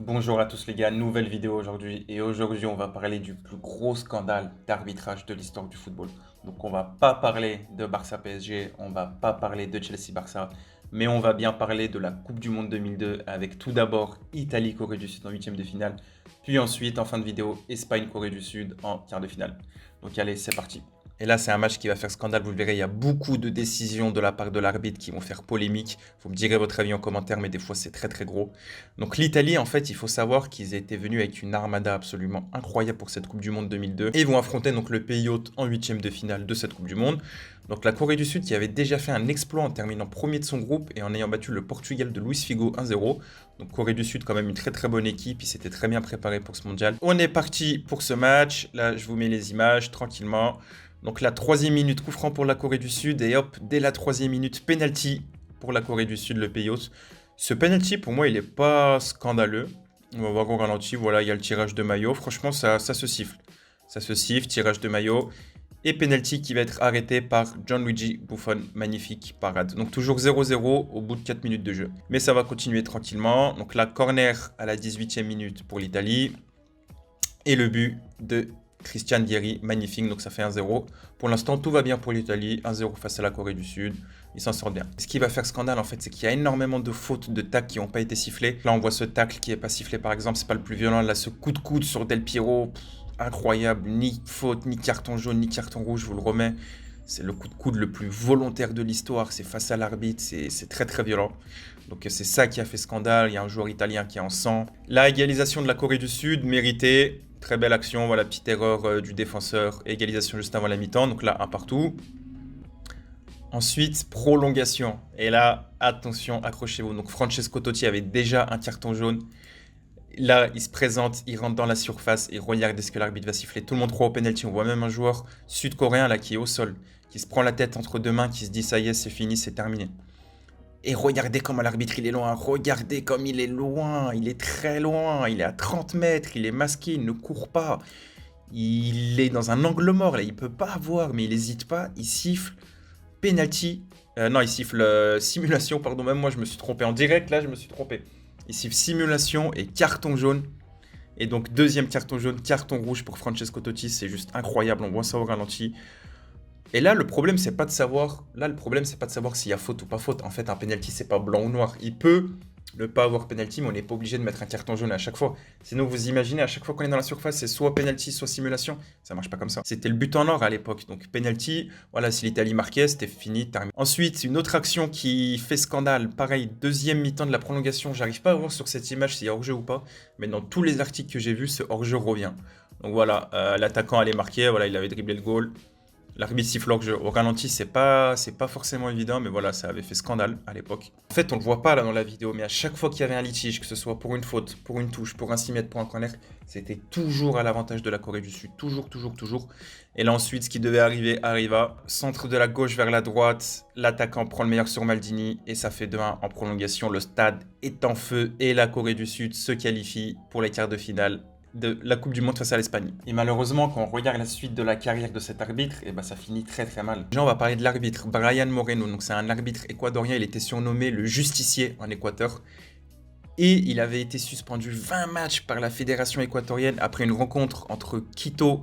Bonjour à tous les gars, nouvelle vidéo aujourd'hui et aujourd'hui on va parler du plus gros scandale d'arbitrage de l'histoire du football. Donc on va pas parler de Barça PSG, on va pas parler de Chelsea Barça, mais on va bien parler de la Coupe du Monde 2002 avec tout d'abord Italie Corée du Sud en huitième de finale, puis ensuite en fin de vidéo Espagne Corée du Sud en quart de finale. Donc allez, c'est parti. Et là, c'est un match qui va faire scandale, vous le verrez, il y a beaucoup de décisions de la part de l'arbitre qui vont faire polémique. Vous me direz votre avis en commentaire, mais des fois c'est très très gros. Donc l'Italie, en fait, il faut savoir qu'ils étaient venus avec une armada absolument incroyable pour cette Coupe du Monde 2002 et ils vont affronter donc le pays hôte en huitième de finale de cette Coupe du Monde. Donc la Corée du Sud qui avait déjà fait un exploit en terminant premier de son groupe et en ayant battu le Portugal de Luis Figo 1-0. Donc Corée du Sud quand même une très très bonne équipe, ils s'étaient très bien préparés pour ce mondial. On est parti pour ce match, là je vous mets les images tranquillement. Donc la troisième minute, coup franc pour la Corée du Sud et hop, dès la troisième minute, penalty pour la Corée du Sud, le pays hôte. Ce penalty, pour moi, il n'est pas scandaleux. On va voir au ralenti, voilà, il y a le tirage de maillot. Franchement, ça se siffle. Ça se siffle, tirage de maillot. Et penalty qui va être arrêté par Gianluigi Buffon. Magnifique parade. Donc toujours 0-0 au bout de 4 minutes de jeu. Mais ça va continuer tranquillement. Donc la corner à la 18e minute pour l'Italie. Et le but de Christian Vieri, magnifique, donc ça fait 1-0. Pour l'instant, tout va bien pour l'Italie, 1-0 face à la Corée du Sud, ils s'en sortent bien. Ce qui va faire scandale, en fait, c'est qu'il y a énormément de fautes de tacles qui n'ont pas été sifflées. Là, on voit ce tacle qui n'est pas sifflé, par exemple, c'est pas le plus violent. Là, ce coup de coude sur Del Piero, incroyable, ni faute, ni carton jaune, ni carton rouge, je vous le remets. C'est le coup de coude le plus volontaire de l'histoire, c'est face à l'arbitre, c'est très très violent. Donc c'est ça qui a fait scandale, il y a un joueur italien qui est en sang. La égalisation de la Corée du Sud, méritée, très belle action, voilà, petite erreur du défenseur, égalisation juste avant la mi-temps, donc là un partout. Ensuite, prolongation. Et là, attention, accrochez-vous. Donc Francesco Totti avait déjà un carton jaune. Là, il se présente, il rentre dans la surface et regardez ce que l'arbitre va siffler. Tout le monde croit au penalty. On voit même un joueur sud-coréen là qui est au sol, qui se prend la tête entre deux mains, qui se dit ça y est, c'est fini, c'est terminé. Et regardez comment l'arbitre il est loin, regardez comme il est loin, il est très loin, il est à 30 mètres, il est masqué, il ne court pas. Il est dans un angle mort là, il peut pas voir, mais il n'hésite pas, il siffle penalty. Non, il siffle simulation, pardon, même moi je me suis trompé. En direct là, je me suis trompé. Il siffle simulation et carton jaune. Et donc deuxième carton jaune, carton rouge pour Francesco Totti, c'est juste incroyable, on voit ça au ralenti. Et là, le problème, c'est pas de savoir. Là, le problème, c'est pas de savoir s'il y a faute ou pas faute. En fait, un penalty, c'est pas blanc ou noir. Il peut ne pas avoir penalty, mais on n'est pas obligé de mettre un carton jaune à chaque fois. Sinon, vous imaginez, à chaque fois qu'on est dans la surface, c'est soit penalty, soit simulation. Ça marche pas comme ça. C'était le but en or à l'époque. Donc, penalty, voilà, si l'Italie marquait, c'était fini, terminé. Ensuite, une autre action qui fait scandale. Pareil, deuxième mi-temps de la prolongation. J'arrive pas à voir sur cette image s'il y a hors-jeu ou pas. Mais dans tous les articles que j'ai vus, ce hors-jeu revient. Donc voilà, l'attaquant allait marquer, voilà, il avait dribblé le goal. L'arbitre siffle hors jeu. Au ralenti, c'est pas forcément évident, mais voilà, ça avait fait scandale à l'époque. En fait, on le voit pas là dans la vidéo, mais à chaque fois qu'il y avait un litige, que ce soit pour une faute, pour une touche, pour un 6 mètres, pour un corner, c'était toujours à l'avantage de la Corée du Sud. Toujours, toujours, toujours. Et là ensuite, ce qui devait arriver, arriva. Centre de la gauche vers la droite, l'attaquant prend le meilleur sur Maldini, et ça fait 2-1 en prolongation. Le stade est en feu, et la Corée du Sud se qualifie pour les quarts de finale de la Coupe du Monde face à l'Espagne. Et malheureusement, quand on regarde la suite de la carrière de cet arbitre, et ben ça finit très très mal. Déjà, on va parler de l'arbitre, Brian Moreno. Donc c'est un arbitre équatorien, il était surnommé le justicier en Équateur. Et il avait été suspendu 20 matchs par la fédération équatorienne après une rencontre entre Quito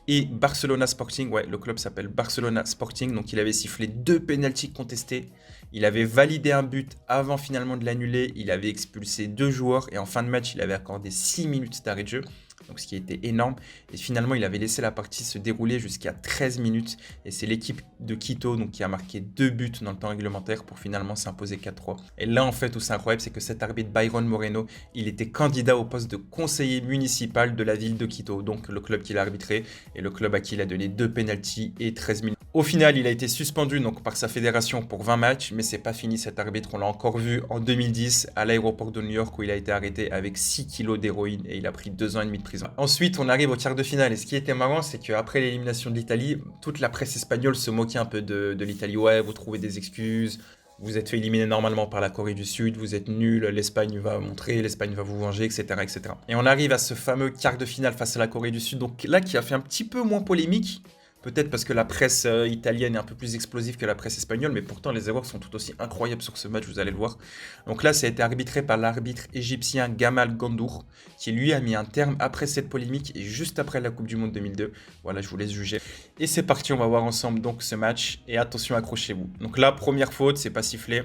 et Barcelona Sporting. Ouais, le club s'appelle Barcelona Sporting. Donc il avait sifflé 2 pénaltys contestés. Il avait validé un but avant finalement de l'annuler. Il avait expulsé 2 joueurs. Et en fin de match, il avait accordé 6 minutes d'arrêt de jeu. Donc ce qui était énorme. Et finalement, il avait laissé la partie se dérouler jusqu'à 13 minutes. Et c'est l'équipe de Quito donc, qui a marqué 2 buts dans le temps réglementaire pour finalement s'imposer 4-3. Et là, en fait, où c'est incroyable, c'est que cet arbitre Byron Moreno, il était candidat au poste de conseiller municipal de la ville de Quito. Donc le club qu'il a arbitré et le club à qui il a donné 2 pénaltys et 13 minutes. Au final, il a été suspendu donc, par sa fédération pour 20 matchs, mais c'est pas fini cet arbitre. On l'a encore vu en 2010 à l'aéroport de New York où il a été arrêté avec 6 kilos d'héroïne et il a pris 2 ans et demi de prison. Ensuite, on arrive au quart de finale et ce qui était marrant, c'est qu'après l'élimination de l'Italie, toute la presse espagnole se moquait un peu de l'Italie. Ouais, vous trouvez des excuses, vous êtes fait éliminer normalement par la Corée du Sud, vous êtes nul, l'Espagne va montrer, l'Espagne va vous venger, etc., etc. Et on arrive à ce fameux quart de finale face à la Corée du Sud, donc là qui a fait un petit peu moins polémique. Peut-être parce que la presse italienne est un peu plus explosive que la presse espagnole, mais pourtant les erreurs sont tout aussi incroyables sur ce match, vous allez le voir. Donc là, ça a été arbitré par l'arbitre égyptien Gamal Gandour, qui lui a mis un terme après cette polémique et juste après la Coupe du Monde 2002. Voilà, je vous laisse juger. Et c'est parti, on va voir ensemble donc ce match. Et attention, accrochez-vous. Donc là, première faute, c'est pas sifflé.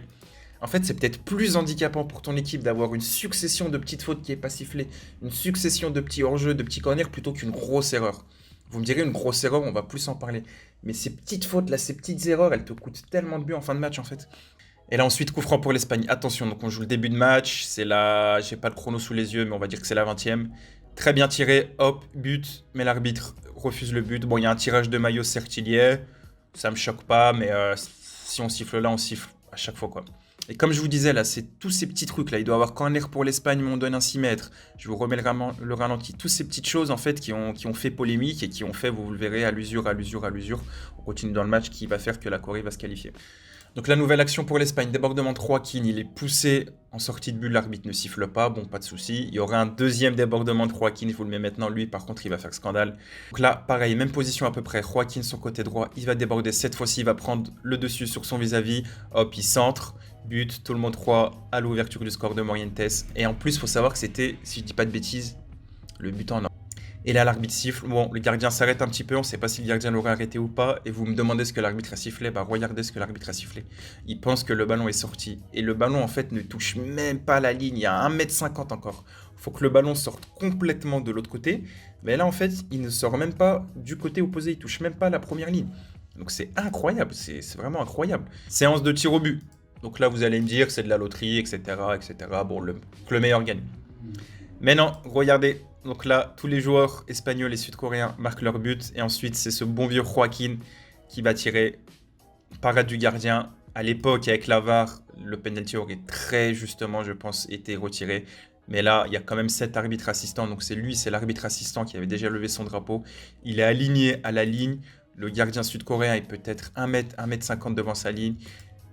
En fait, c'est peut-être plus handicapant pour ton équipe d'avoir une succession de petites fautes qui est pas sifflée, une succession de petits hors-jeux, de petits corners, plutôt qu'une grosse erreur. Vous me direz, une grosse erreur, on va plus en parler. Mais ces petites fautes là, ces petites erreurs, elles te coûtent tellement de buts en fin de match en fait. Et là ensuite, coup franc pour l'Espagne. Attention, donc on joue le début de match, c'est là, j'ai pas le chrono sous les yeux, mais on va dire que c'est la 20e. Très bien tiré, hop, but, mais l'arbitre refuse le but. Bon, il y a un tirage de maillot, certes il y est, ça me choque pas, mais si on siffle là, on siffle à chaque fois quoi. Et comme je vous disais, là, c'est tous ces petits trucs, là. Il doit y avoir corner pour l'Espagne, mais on donne un 6 mètres. Je vous remets le ralenti. Toutes ces petites choses, en fait, qui ont fait polémique et qui ont fait, vous le verrez, à l'usure, à l'usure, à l'usure. On continue dans le match qui va faire que la Corée va se qualifier. Donc la nouvelle action pour l'Espagne, débordement de Joaquin, il est poussé en sortie de but, l'arbitre ne siffle pas, bon pas de souci. Il y aura un deuxième débordement de Joaquin, je vous le mets maintenant, lui par contre il va faire scandale. Donc là pareil, même position à peu près, Joaquin son côté droit, il va déborder, cette fois-ci il va prendre le dessus sur son vis-à-vis, hop il centre, but, tout le monde 3 à l'ouverture du score de Morientes. Et en plus il faut savoir que c'était, si je dis pas de bêtises, le but en or. Et là, l'arbitre siffle. Bon, le gardien s'arrête un petit peu. On ne sait pas si le gardien l'aurait arrêté ou pas. Et vous me demandez ce que l'arbitre a sifflé. Bah, regardez ce que l'arbitre a sifflé. Il pense que le ballon est sorti. Et le ballon, en fait, ne touche même pas la ligne. Il y a 1,50 m encore. Il faut que le ballon sorte complètement de l'autre côté. Mais là, en fait, il ne sort même pas du côté opposé. Il touche même pas la première ligne. Donc, c'est incroyable. C'est vraiment incroyable. Séance de tir au but. Donc là, vous allez me dire, c'est de la loterie, etc. etc. Bon, que le meilleur gagne. Mais non, regardez. Donc là, tous les joueurs espagnols et sud-coréens marquent leur but. Et ensuite, c'est ce bon vieux Joaquin qui va tirer. Parade du gardien. À l'époque, avec la VAR, le penalty aurait très justement, je pense, été retiré. Mais là, il y a quand même 7 arbitres assistants. Donc c'est lui, c'est l'arbitre assistant qui avait déjà levé son drapeau. Il est aligné à la ligne. Le gardien sud-coréen est peut-être 1 m devant sa ligne.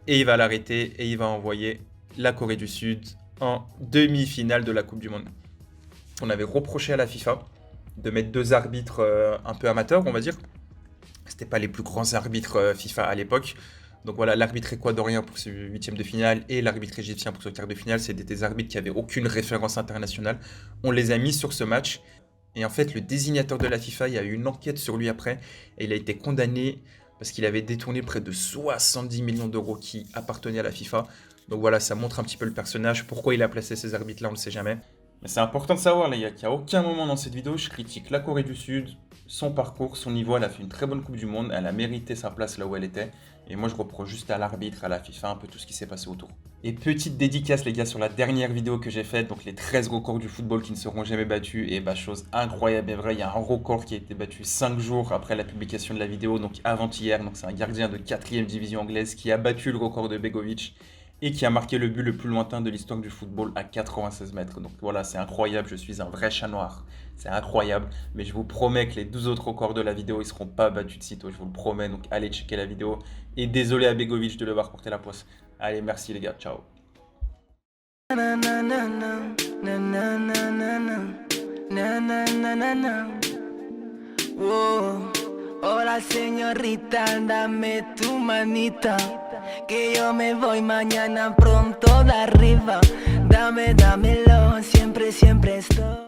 Et il va l'arrêter et il va envoyer la Corée du Sud en demi-finale de la Coupe du Monde. On avait reproché à la FIFA de mettre 2 arbitres un peu amateurs, on va dire. C'était pas les plus grands arbitres FIFA à l'époque. Donc voilà, l'arbitre équadorien pour ce 8e de finale et l'arbitre égyptien pour ce quart de finale, c'était des arbitres qui avaient aucune référence internationale. On les a mis sur ce match. Et en fait, le désignateur de la FIFA, il y a eu une enquête sur lui après. Et il a été condamné parce qu'il avait détourné près de 70 millions d'euros qui appartenaient à la FIFA. Donc voilà, ça montre un petit peu le personnage. Pourquoi il a placé ces arbitres-là, on ne le sait jamais. Mais c'est important de savoir, les gars, qu'à aucun moment dans cette vidéo, je critique la Corée du Sud, son parcours, son niveau. Elle a fait une très bonne Coupe du Monde, elle a mérité sa place là où elle était. Et moi, je reproche juste à l'arbitre, à la FIFA, un peu tout ce qui s'est passé autour. Et petite dédicace, les gars, sur la dernière vidéo que j'ai faite, donc les 13 records du football qui ne seront jamais battus. Et bah, chose incroyable et vraie, il y a un record qui a été battu 5 jours après la publication de la vidéo, donc avant-hier. Donc c'est un gardien de 4e division anglaise qui a battu le record de Begovic et qui a marqué le but le plus lointain de l'histoire du football à 96 mètres. Donc voilà, c'est incroyable, je suis un vrai chat noir. C'est incroyable, mais je vous promets que les 12 autres records de la vidéo, ils seront pas battus de sitôt, je vous le promets. Donc allez checker la vidéo. Et désolé à Begovic de devoir porter la poisse. Allez, merci les gars, ciao. Hola señorita, dame tu manita, que yo me voy mañana pronto de arriba. Dámelo, siempre estoy.